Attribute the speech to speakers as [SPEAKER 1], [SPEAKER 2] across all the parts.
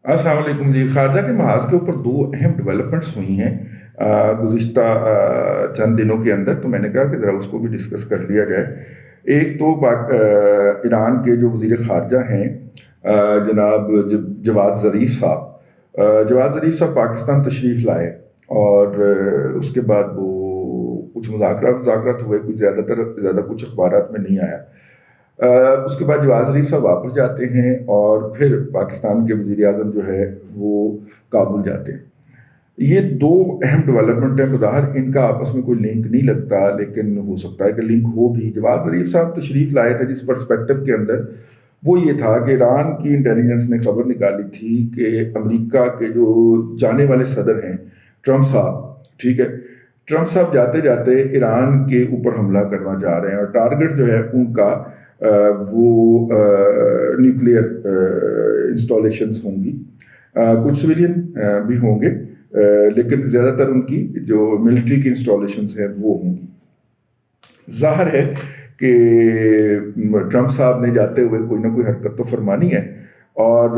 [SPEAKER 1] السلام علیکم جی. خارجہ کے محاذ کے اوپر دو اہم ڈیولپمنٹس ہوئی ہیں گزشتہ چند دنوں کے اندر، تو میں نے کہا کہ ذرا اس کو بھی ڈسکس کر لیا جائے. ایک تو ایران کے جو وزیر خارجہ ہیں جناب جواد ظریف صاحب. جواد ظریف صاحب پاکستان تشریف لائے اور اس کے بعد وہ کچھ مذاکرات ہوئے، کچھ زیادہ کچھ اخبارات میں نہیں آیا. اس کے بعد جواد ظریف صاحب واپس جاتے ہیں اور پھر پاکستان کے وزیر اعظم جو ہے وہ کابل جاتے ہیں. یہ دو اہم ڈیولپمنٹ ہیں. بظاہر ان کا آپس میں کوئی لنک نہیں لگتا، لیکن ہو سکتا ہے کہ لنک ہو بھی. جواد ظریف صاحب تشریف لائے تھے جس پرسپیکٹو کے اندر وہ یہ تھا کہ ایران کی انٹیلیجنس نے خبر نکالی تھی کہ امریکہ کے جو جانے والے صدر ہیں ٹرمپ صاحب، ٹھیک ہے، ٹرمپ صاحب جاتے جاتے ایران کے اوپر حملہ کرنا چاہ رہے ہیں، اور ٹارگٹ جو ہے ان کا وہ نیوکلیئر انسٹالیشنز ہوں گی، کچھ سویلین بھی ہوں گے، لیکن زیادہ تر ان کی جو ملٹری کی انسٹالیشنز ہیں وہ ہوں گی. ظاہر ہے کہ ٹرمپ صاحب نے جاتے ہوئے کوئی نہ کوئی حرکت تو فرمانی ہے، اور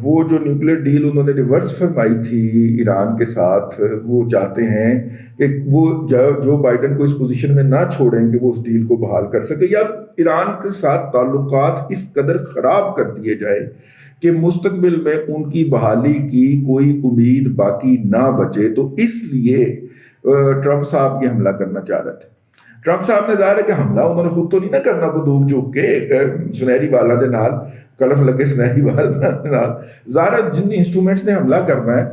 [SPEAKER 1] وہ جو نیوکلیئر ڈیل انہوں نے ریورس فرمائی تھی ایران کے ساتھ، وہ چاہتے ہیں کہ وہ جو بائیڈن کو اس پوزیشن میں نہ چھوڑیں کہ وہ اس ڈیل کو بحال کر سکے، یا ایران کے ساتھ تعلقات اس قدر خراب کر دیے جائے کہ مستقبل میں ان کی بحالی کی کوئی امید باقی نہ بچے. تو اس لیے ٹرمپ صاحب یہ حملہ کرنا چاہ رہے تھے. ٹرمپ صاحب نے ظاہر ہے کہ حملہ انہوں نے خود تو نہیں نہ کرنا بندوق چوک کے سنہری بالاں دے نال، کلف لگے سنہری بالاں دے نال. ظاہر ہے جن انسٹرومنٹس نے حملہ کرنا ہے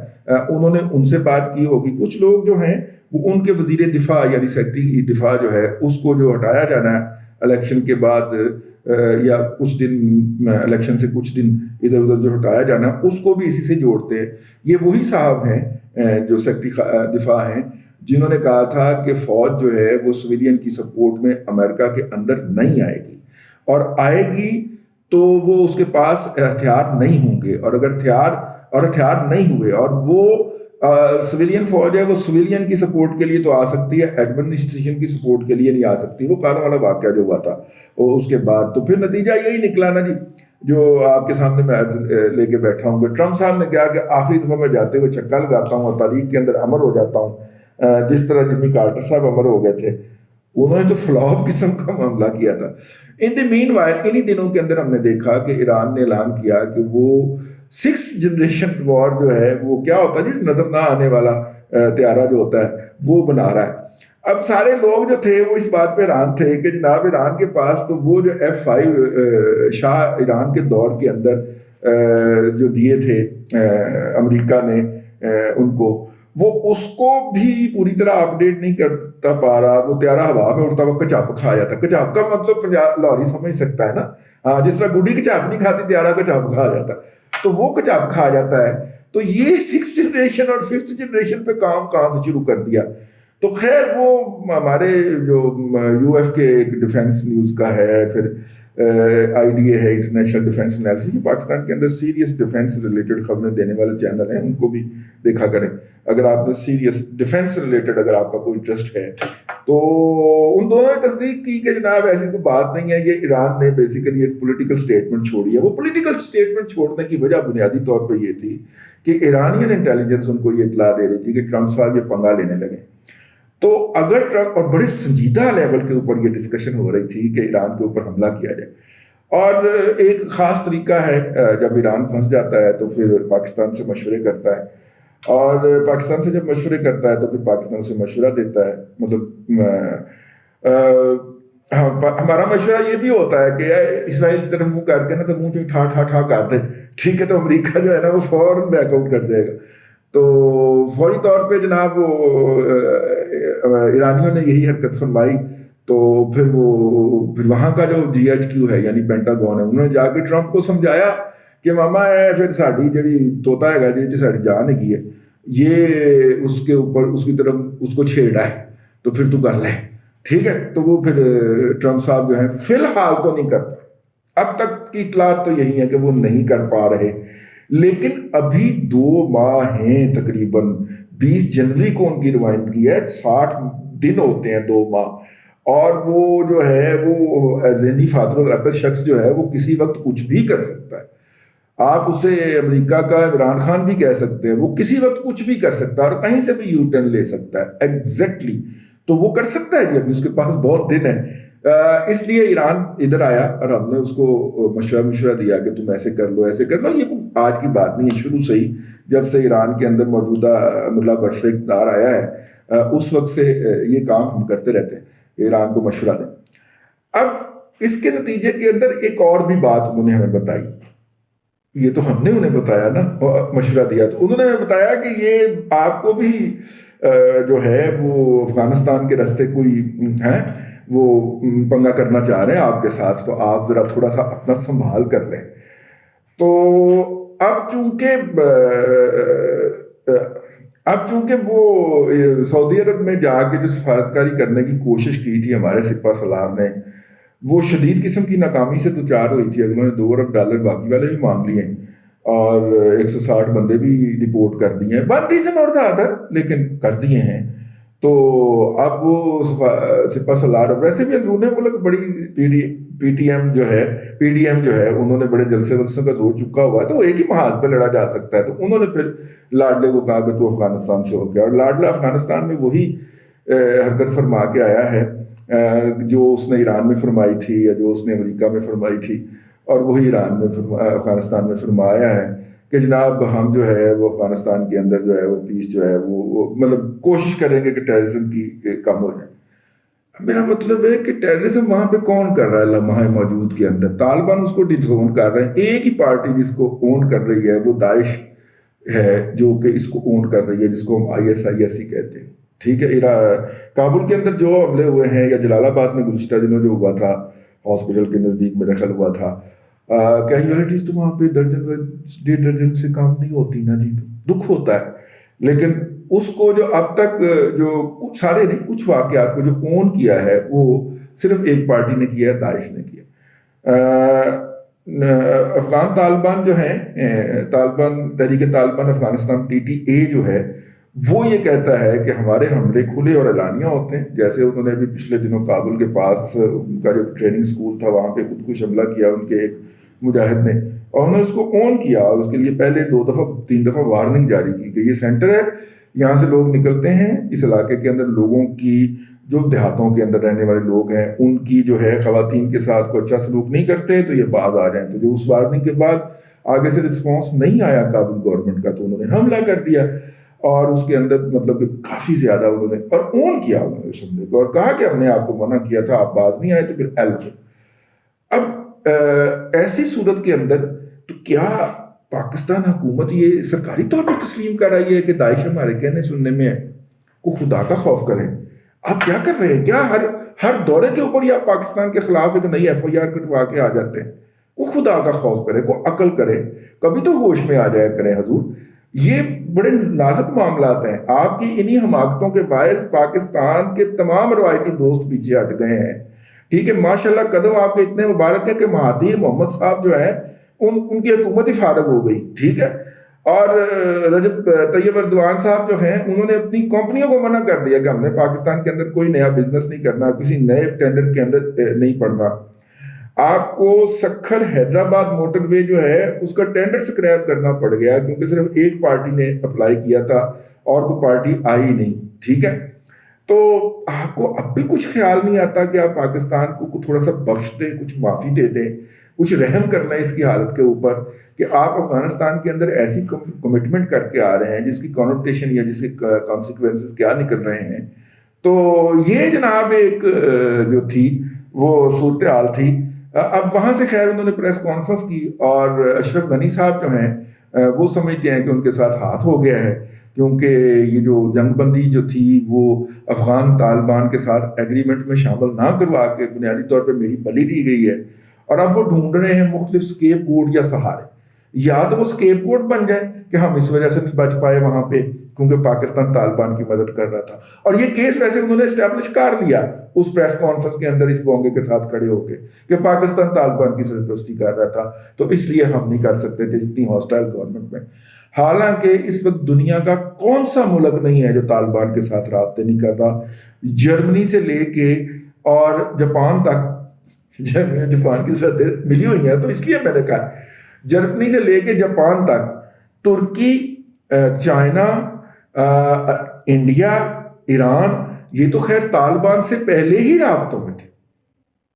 [SPEAKER 1] انہوں نے ان سے بات کی ہوگی. کچھ لوگ جو ہیں وہ ان کے وزیر دفاع یعنی سیکرٹری دفاع جو ہے اس کو جو ہٹایا جانا ہے الیکشن کے بعد، یا کچھ دن الیکشن سے کچھ دن ادھر ادھر جو ہٹایا جانا ہے اس کو بھی اسی سے جوڑتے ہیں. یہ وہی صاحب ہیں جو سیکرٹری دفاع ہیں جنہوں نے کہا تھا کہ فوج جو ہے وہ سویلین کی سپورٹ میں امریکہ کے اندر نہیں آئے گی، اور آئے گی تو وہ اس کے پاس ہتھیار نہیں ہوں گے، اور اگر ہتھیار نہیں ہوئے اور وہ سویلین فوج ہے وہ سویلین کی سپورٹ کے لیے تو آ سکتی ہے، ایڈمنسٹریشن کی سپورٹ کے لیے نہیں آ سکتی. وہ کانوں والا واقعہ جو ہوا تھا اور اس کے بعد تو پھر نتیجہ یہی نکلا نا جی، جو آپ کے سامنے میں لے کے بیٹھا ہوں. کہ ٹرمپ صاحب نے کہا کہ آخری دفعہ میں جاتے ہوئے چھکا لگاتا ہوں اور تاریخ کے اندر امر ہو جاتا ہوں، جس طرح جمی کارٹر صاحب امر ہو گئے تھے. انہوں نے تو فلاپ قسم کا معاملہ کیا تھا. ان دی مین وائل انہی دنوں کے اندر ہم نے دیکھا کہ ایران نے اعلان کیا کہ وہ 6 جنریشن وار جو ہے وہ کیا ہوتا ہے جی، نظر نہ آنے والا طیارہ جو ہوتا ہے وہ بنا رہا ہے. اب سارے لوگ جو تھے وہ اس بات پہ حیران تھے کہ جناب ایران کے پاس تو وہ جو F5 شاہ ایران کے دور کے اندر جو دیے تھے امریکہ نے ان کو، وہ اس کو بھی پوری طرح اپڈیٹ نہیں کرتا پا رہا. وہ طیارہ ہوا میں اڑتا ہوا کچاپ کھا جاتا. کچاپ کا مطلب لاہوری سمجھ سکتا ہے نا، ہاں، جس طرح گڈی کچاپ نہیں کھاتی طیارہ کچاپ کھا جاتا، تو وہ کچاپ کھا جاتا ہے. تو یہ 6 جنریشن اور 5th جنریشن پہ کام کہاں سے شروع کر دیا. تو خیر وہ ہمارے جو UF کے ایک ڈیفینس نیوز کا ہے، پھر IDA ہے انٹرنیشنل ڈیفینس انالیسس، یہ پاکستان کے اندر سیریس ڈیفینس ریلیٹڈ خبریں دینے والے چینل ہیں، ان کو بھی دیکھا کریں اگر آپ نے سیریس ڈیفینس ریلیٹڈ اگر آپ کا کوئی انٹرسٹ ہے. تو ان دونوں نے تصدیق کی کہ جناب ایسی کوئی بات نہیں ہے. یہ ایران نے بیسیکلی ایک پولیٹیکل سٹیٹمنٹ چھوڑی ہے. وہ پولیٹیکل سٹیٹمنٹ چھوڑنے کی وجہ بنیادی طور پہ یہ تھی کہ ایرانین انٹیلیجنس ان کو یہ اطلاع دے رہی تھی کہ ٹرمپ صاحب یہ پنگا لینے لگے. تو اگر ٹرمپ، اور بڑے سنجیدہ لیول کے اوپر یہ ڈسکشن ہو رہی تھی کہ ایران کے اوپر حملہ کیا جائے، اور ایک خاص طریقہ ہے جب ایران پھنس جاتا ہے تو پھر پاکستان سے مشورے کرتا ہے، اور پاکستان سے جب مشورے کرتا ہے تو پھر پاکستان سے مشورہ دیتا ہے. مطلب ہمارا مشورہ یہ بھی ہوتا ہے کہ اسرائیل کی طرف منہ کر کے نا تو منہ جو ٹھا ٹھا ٹھا کر دے، ٹھیک ہے، تو امریکہ جو ہے نا وہ فوراً بیک آؤٹ کر دے گا. تو فوری طور پہ جناب وہ ایرانیوں نے یہی حرکت فرمائی. تو پھر وہاں کا جو GHQ ہے یعنی پینٹاگون ہے، انہوں نے جا کے ٹرمپ کو سمجھایا کہ ماما ہے پھر ساری جڑی طوطا ہے جی ساری جان ہے یہ اس کے اوپر اس کی طرف اس کو چھیڑا ہے، تو پھر تو کر لے، ٹھیک ہے. تو وہ پھر ٹرمپ صاحب جو ہیں فی الحال تو نہیں کر پائے. اب تک کی اطلاعات تو یہی ہے کہ وہ نہیں کر پا رہے، لیکن ابھی 2 ماہ ہیں تقریباً. 20 جنوری کو ان کی روائندگی ہے، 60 دن ہوتے ہیں 2 ماہ. اور وہ جو ہے وہ ذہنی فاتر العقل شخص جو ہے وہ کسی وقت کچھ بھی کر سکتا ہے. آپ اسے امریکہ کا عمران خان بھی کہہ سکتے ہیں، وہ کسی وقت کچھ بھی کر سکتا ہے اور کہیں سے بھی یو ٹرن لے سکتا ہے ایگزیکٹلی. تو وہ کر سکتا ہے جی، ابھی اس کے پاس بہت دن ہے. اس لیے ایران ادھر آیا اور ہم نے اس کو مشورہ دیا کہ تم ایسے کر لو ایسے کر لو. یہ آج کی بات نہیں ہے، شروع سے ہی جب سے ایران کے اندر موجودہ ملا بشر اقتدار آیا ہے اس وقت سے یہ کام ہم کرتے رہتے ہیں، ایران کو مشورہ دیں. اب اس کے نتیجے کے اندر ایک اور بھی بات انہوں نے ہمیں بتائی. یہ تو ہم نے انہیں بتایا نا، مشورہ دیا تو انہوں نے ہمیں بتایا کہ یہ آپ کو بھی جو ہے وہ افغانستان کے راستے کوئی ہے وہ پنگا کرنا چاہ رہے ہیں آپ کے ساتھ، تو آپ ذرا تھوڑا سا اپنا سنبھال کر لیں. تو اب چونکہ وہ سعودی عرب میں جا کے جو سفارتکاری کرنے کی کوشش کی تھی ہمارے سپہ سالار نے، وہ شدید قسم کی ناکامی سے دوچار ہوئی تھی. انہوں نے $2 ارب باقی والے بھی مانگ لیے اور 160 بندے بھی ڈپورٹ کر دیے ہیں، ون ریزن اور دا ادر، لیکن کر دیے ہیں. تو اب وہ سپہ سالار ویسے بھی اندرون ملک بڑی پی ڈی ایم جو ہے انہوں نے بڑے جلسے ولسوں کا زور چکا ہوا ہے، تو وہ ایک ہی محاذ پہ لڑا جا سکتا ہے. تو انہوں نے پھر لاڈلے کو کہا کہ تو افغانستان سے ہو گیا، اور لاڈلا افغانستان میں وہی حرکت فرما کے آیا ہے جو اس نے ایران میں فرمائی تھی یا جو اس نے امریکہ میں فرمائی تھی، اور وہی ایران میں افغانستان میں فرمایا ہے کہ جناب ہم جو ہے وہ افغانستان کے اندر جو ہے وہ پیس جو ہے وہ مطلب کوشش کریں گے کہ ٹیررزم کی کم ہو جائے. میرا مطلب ہے کہ ٹیررزم وہاں پہ کون کر رہا ہے لمحہ موجود کے اندر؟ طالبان اس کو ڈیزون کر رہے ہیں. ایک ہی پارٹی جس کو اون کر رہی ہے وہ داعش ہے، جو کہ اس کو اون کر رہی ہے، جس کو ہم ISIS ہی کہتے ہیں. ٹھیک ہے، کابل کے اندر جو حملے ہوئے ہیں یا جلال آباد میں گزشتہ دنوں جو ہوا تھا ہاسپٹل کے نزدیک میں دخل ہوا تھا، کیجولیٹیز تو وہاں پہ درجن سے کام نہیں ہوتی نا جی، تو دکھ ہوتا ہے. لیکن اس کو جو اب تک جو سارے نہیں کچھ واقعات کو جو اون کیا ہے وہ صرف ایک پارٹی نے کیا ہے، داعش نے کیا. افغان طالبان جو ہیں تحریک طالبان افغانستان TTA جو ہے وہ یہ کہتا ہے کہ ہمارے حملے کھلے اور اعلانیہ ہوتے ہیں. جیسے انہوں نے ابھی پچھلے دنوں کابل کے پاس ان کا جو ٹریننگ سکول تھا وہاں پہ خود کش حملہ کیا ان کے ایک مجاہد نے، اور انہوں نے اس کو اون کیا اور اس کے لیے پہلے 3 دفعہ وارننگ جاری کی کہ یہ سینٹر ہے، یہاں سے لوگ نکلتے ہیں، اس علاقے کے اندر لوگوں کی جو دیہاتوں کے اندر رہنے والے لوگ ہیں ان کی جو ہے خواتین کے ساتھ کوئی اچھا سلوک نہیں کرتے تو یہ باز آ جائیں. تو جو اس وارننگ کے بعد آگے سے رسپانس نہیں آیا کابل گورنمنٹ کا، تو انہوں نے حملہ کر دیا اور اس کے اندر مطلب کافی زیادہ انہوں نے اور اون کیا انہوں نے اس حملے کو اور کہا کہ ہم نے آپ کو منع کیا تھا، آپ باز نہیں آئے تو پھر ایلف. اب ایسی صورت کے اندر تو کیا پاکستان حکومت یہ سرکاری طور پر تسلیم کر رہی ہے کہ داعش ہمارے کہنے سننے میں ہے؟ کو خدا کا خوف کریں. آپ کیا کر رہے ہیں؟ کیا ہر دورے کے اوپر یا پاکستان کے خلاف ایک نئی FIR کٹوا کے آ جاتے ہیں؟ کو خدا کا خوف کرے، کو عقل کرے، کبھی تو ہوش میں آ جایا کریں حضور. یہ بڑے نازک معاملات ہیں. آپ کی انہی حماقتوں کے باعث پاکستان کے تمام روایتی دوست پیچھے ہٹ گئے ہیں. ٹھیک ہے، ماشاءاللہ قدم آپ کے اتنے مبارک ہیں کہ مہاتیر محمد صاحب جو ہیں ان کی حکومت ہی فارغ ہو گئی. ٹھیک ہے، اور رجب طیب اردوان صاحب جو ہیں انہوں نے اپنی کمپنیوں کو منع کر دیا کہ ہم نے پاکستان کے اندر کوئی نیا بزنس نہیں کرنا، کسی نئے ٹینڈر کے اندر نہیں پڑنا. آپ کو سکھر حیدرآباد موٹر وے جو ہے اس کا ٹینڈر سکریپ کرنا پڑ گیا کیونکہ صرف ایک پارٹی نے اپلائی کیا تھا اور کوئی پارٹی آئی نہیں. ٹھیک ہے، تو آپ کو اب بھی کچھ خیال نہیں آتا کہ آپ پاکستان کو تھوڑا سا بخش دیں، کچھ معافی دے دیں، کچھ رحم کرنا ہے اس کی حالت کے اوپر کہ آپ افغانستان کے اندر ایسی کمٹمنٹ کر کے آ رہے ہیں جس کی کانوٹیشن یا جس کے کانسیکوینسز کیا نکل رہے ہیں. تو یہ جناب ایک جو تھی وہ صورتحال تھی. اب وہاں سے خیر انہوں نے پریس کانفرنس کی اور اشرف غنی صاحب جو ہیں وہ سمجھتے ہیں کہ ان کے ساتھ ہاتھ ہو گیا ہے کیونکہ یہ جو جنگ بندی جو تھی وہ افغان طالبان کے ساتھ ایگریمنٹ میں شامل نہ کروا کے بنیادی طور پہ میری بلی دی گئی ہے اور اب وہ ڈھونڈ رہے ہیں مختلف اسکیپ گوڈ یا سہارے. یا تو وہ اسکیپ گوڈ بن جائیں کہ ہم اس وجہ سے نہیں بچ پائے وہاں پہ کیونکہ پاکستان طالبان کی مدد کر رہا تھا. اور یہ کیس ویسے انہوں نے اسٹیبلش کر لیا اس پریس کانفرنس کے اندر اس بونگے کے ساتھ کھڑے ہو کے کہ پاکستان طالبان کی سرپرستی کر رہا تھا تو اس لیے ہم نہیں کر سکتے تھے اتنی ہاسٹائل گورنمنٹ میں. حالانکہ اس وقت دنیا کا کون سا ملک نہیں ہے جو طالبان کے ساتھ رابطے نہیں کر رہا. جرمنی سے لے کے اور جاپان تک جاپان کی سرحدیں ملی ہوئی ہیں. تو اس لیے میں نے کہا جرمنی سے لے کے جاپان تک، ترکی، چائنا، انڈیا، ایران، یہ تو خیر طالبان سے پہلے ہی رابطوں میں تھے،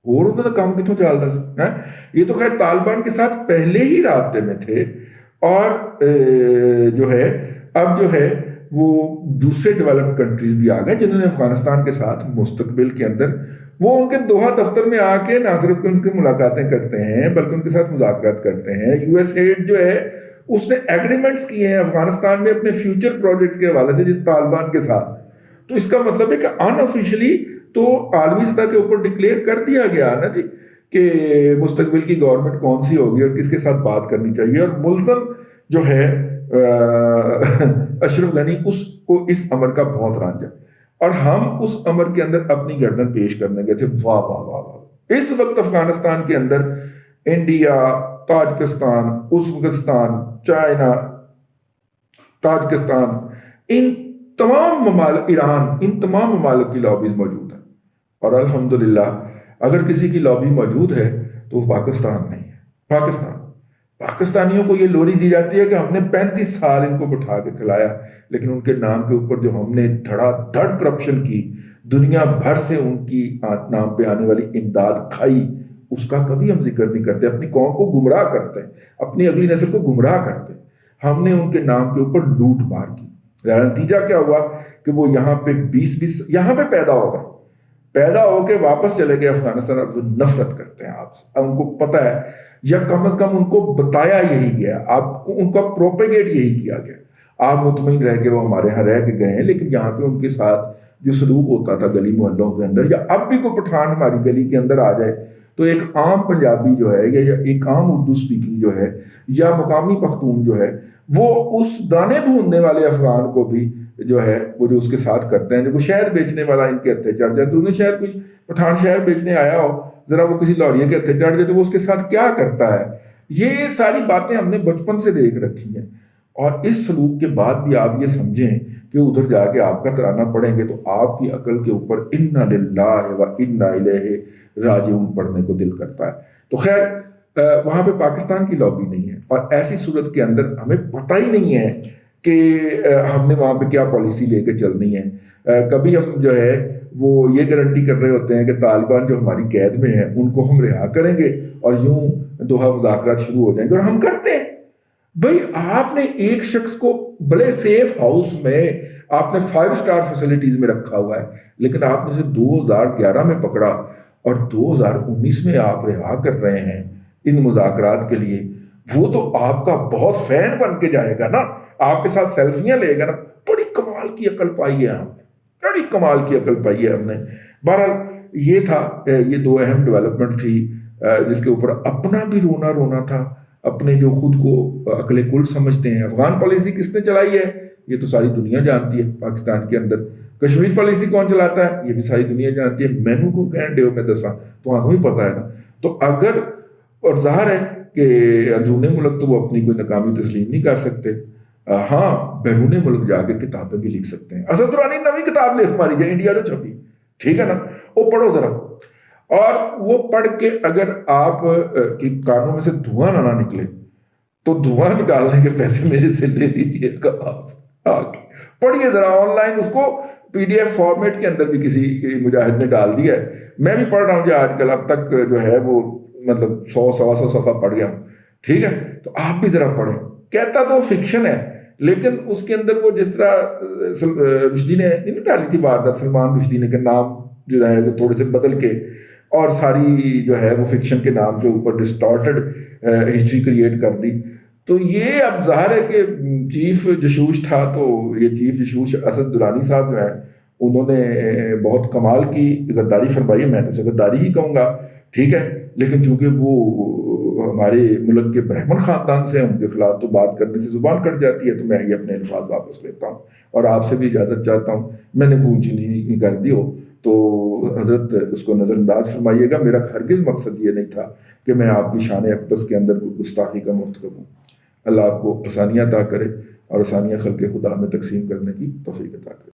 [SPEAKER 1] اور انہوں نے کام کتوں چل رہا ہے، یہ تو خیر طالبان کے ساتھ پہلے ہی رابطے میں تھے، اور جو ہے اب جو ہے وہ دوسرے ڈیولپڈ کنٹریز بھی آ گئے جنہوں نے افغانستان کے ساتھ مستقبل کے اندر وہ ان کے دوحہ دفتر میں آ کے نہ صرف ان کی ملاقاتیں کرتے ہیں بلکہ ان کے ساتھ مذاکرات کرتے ہیں۔ یو ایس ایڈ جو ہے اس نے ایگریمنٹس کیے ہیں افغانستان میں اپنے فیوچر پروجیکٹس کے حوالے سے جس طالبان کے ساتھ، تو اس کا مطلب ہے کہ ان آفیشلی تو عالمی سطح کے اوپر ڈکلیئر کر دیا گیا نا جی کہ مستقبل کی گورنمنٹ کون سی ہوگی اور کس کے ساتھ بات کرنی چاہیے، اور ملزم جو ہے اشرف غنی اس کو اس امر کا بہت رانجھا، اور ہم اس امر کے اندر اپنی گردن پیش کرنے گئے تھے۔ واہ واہ واہ واہ، اس وقت افغانستان کے اندر India, Tajikistan, Uzbekistan, China, Tajikistan, ان تمام ممالک، ایران، ان تمام ممالک کی لابیز موجود ہیں، اور الحمدللہ اگر کسی کی لابی موجود ہے تو وہ پاکستان نہیں ہے۔ پاکستانیوں کو یہ لوری دی جاتی ہے کہ ہم نے 35 سال ان کو بٹھا کے کھلایا، لیکن ان کے نام کے اوپر جو ہم نے دھڑا دھڑ کرپشن کی، دنیا بھر سے ان کی نام پہ آنے والی امداد کھائی، اس کا کبھی ہم ذکر نہیں کرتے، اپنی قوم کو گمراہ کرتے ہیں، اپنی اگلی نسل کو گمراہ کرتے ہیں۔ ہم نے ان کے نام کے اوپر لوٹ مار کی، نتیجہ کیا ہوا کہ وہ یہاں پہ 20 یہاں پہ پیدا ہو گئے، پیدا ہو کے واپس چلے گئے افغانستان، اب وہ نفرت کرتے ہیں آپ سے، اب ان کو پتہ ہے، یا کم از کم ان کو بتایا یہی گیا، آپ کو ان کا پروپیگیٹ یہی کیا گیا، آپ مطمئن رہ کے وہ ہمارے ہاں رہ کے گئے ہیں، لیکن یہاں پہ ان کے ساتھ جو سلوک ہوتا تھا گلی محلوں کے اندر، یا اب بھی کوئی پٹھان ہماری گلی کے اندر آ جائے تو ایک عام پنجابی جو ہے یا ایک عام اردو سپیکنگ جو ہے یا مقامی پختون جو ہے وہ اس دانے بھوننے والے افغان کو بھی جو ہے وہ جو اس کے ساتھ کرتے ہیں، جو شہد بیچنے والا ان کے ہتھے چڑھ جائے، تو انہیں شاید کچھ پٹھان شہر بیچنے آیا ہو، ذرا وہ کسی لوریے کے ہتھے چڑھ جائے تو وہ اس کے ساتھ کیا کرتا ہے۔ یہ ساری باتیں ہم نے بچپن سے دیکھ رکھی ہیں، اور اس سلوک کے بعد بھی آپ یہ سمجھیں کہ ادھر جا کے آپ کا ترانہ پڑھیں گے تو آپ کی عقل کے اوپر انا للہ و انا الیہ راجعون پڑھنے کو دل کرتا ہے۔ تو خیر وہاں پہ پاکستان کی لابی نہیں ہے، اور ایسی صورت کے اندر ہمیں پتہ ہی نہیں ہے کہ ہم نے وہاں پہ کیا پالیسی لے کے چلنی ہے۔ کبھی ہم جو ہے وہ یہ گارنٹی کر رہے ہوتے ہیں کہ طالبان جو ہماری قید میں ہیں ان کو ہم رہا کریں گے اور یوں دوحہ مذاکرات شروع ہو جائیں گے، اور ہم کرتے ہیں۔ بھائی آپ نے ایک شخص کو بڑے سیف ہاؤس میں آپ نے 5 اسٹار فیسلٹیز میں رکھا ہوا ہے، لیکن آپ نے اسے 2011 میں پکڑا اور 2019 میں آپ رہا کر رہے ہیں ان مذاکرات کے لیے، وہ تو آپ کا بہت فین بن کے جائے گا نا، آپ کے ساتھ سیلفیاں لے گا نا۔ بڑی کمال کی عقل پائی ہے ہم نے، بڑی کمال کی عقل پائی ہے ہم نے۔ بہرحال یہ تھا، یہ 2 اہم ڈیولپمنٹ تھی جس کے اوپر اپنا بھی رونا رونا تھا، اپنے جو خود کو عقل کل سمجھتے ہیں۔ افغان پالیسی کس نے چلائی ہے یہ تو ساری دنیا جانتی ہے، پاکستان کے اندر کشمیر پالیسی کون چلاتا ہے یہ بھی ساری دنیا جانتی ہے، مینو کو کہن ڈیو میں دساں تو ہمیں ہی پتہ ہے نا۔ تو اگر، اور ظاہر ہے کہ اندرون ملک تو وہ اپنی کوئی ناکامی تسلیم نہیں کر سکتے، ہاں بیرون ملک جا کے کتابیں بھی لکھ سکتے ہیں۔ اسد درانی نویں کتاب لکھ ماری جائے، انڈیا تو چھپی، ٹھیک ہے نا، وہ پڑھو ذرا، اور وہ پڑھ کے اگر آپ کی کانوں میں سے دھواں نہ نکلے تو دھواں نکالنے کے پیسے میرے سے لے لیجیے گا، آپ پڑھیے ذرا آن لائن، اس کو PDF فارمیٹ کے اندر بھی کسی مجاہد نے ڈال دیا ہے، میں بھی پڑھ رہا ہوں جو آج کل، اب تک جو ہے وہ مطلب 100 صفحہ پڑھ گیا ہوں، ٹھیک ہے، تو آپ بھی ذرا پڑھیں۔ کہتا تو فکشن ہے لیکن اس کے اندر وہ جس طرح رشدی نے نہیں ڈالی تھی واردات، سلمان رشدی نے، کہ نام جو ہے وہ تھوڑے سے بدل کے، اور ساری جو ہے وہ فکشن کے نام کے اوپر ڈسٹارٹڈ ہسٹری کریٹ کر دی، تو یہ اب ظاہر ہے کہ چیف جشوش تھا، تو یہ چیف جشوش اسد درانی صاحب جو ہیں انہوں نے بہت کمال کی غداری فرمائی ہے، میں تو اسے غداری ہی کہوں گا، ٹھیک ہے، لیکن چونکہ وہ ہمارے ملک کے برہمن خاندان سے ہیں، ان کے خلاف تو بات کرنے سے زبان کٹ جاتی ہے، تو میں یہ اپنے الفاظ واپس لیتا ہوں اور آپ سے بھی اجازت چاہتا ہوں۔ میں نے گونجی نہیں کر دی ہو تو حضرت اس کو نظر انداز فرمائیے گا، میرا ہرگز مقصد یہ نہیں تھا کہ میں آپ کی شان اقدس کے اندر کوئی گستاخی کا مرتکب ہوں۔ اللہ آپ کو آسانیاں عطا کرے اور آسانیاں خلق خدا میں تقسیم کرنے کی توفیق عطا کرے۔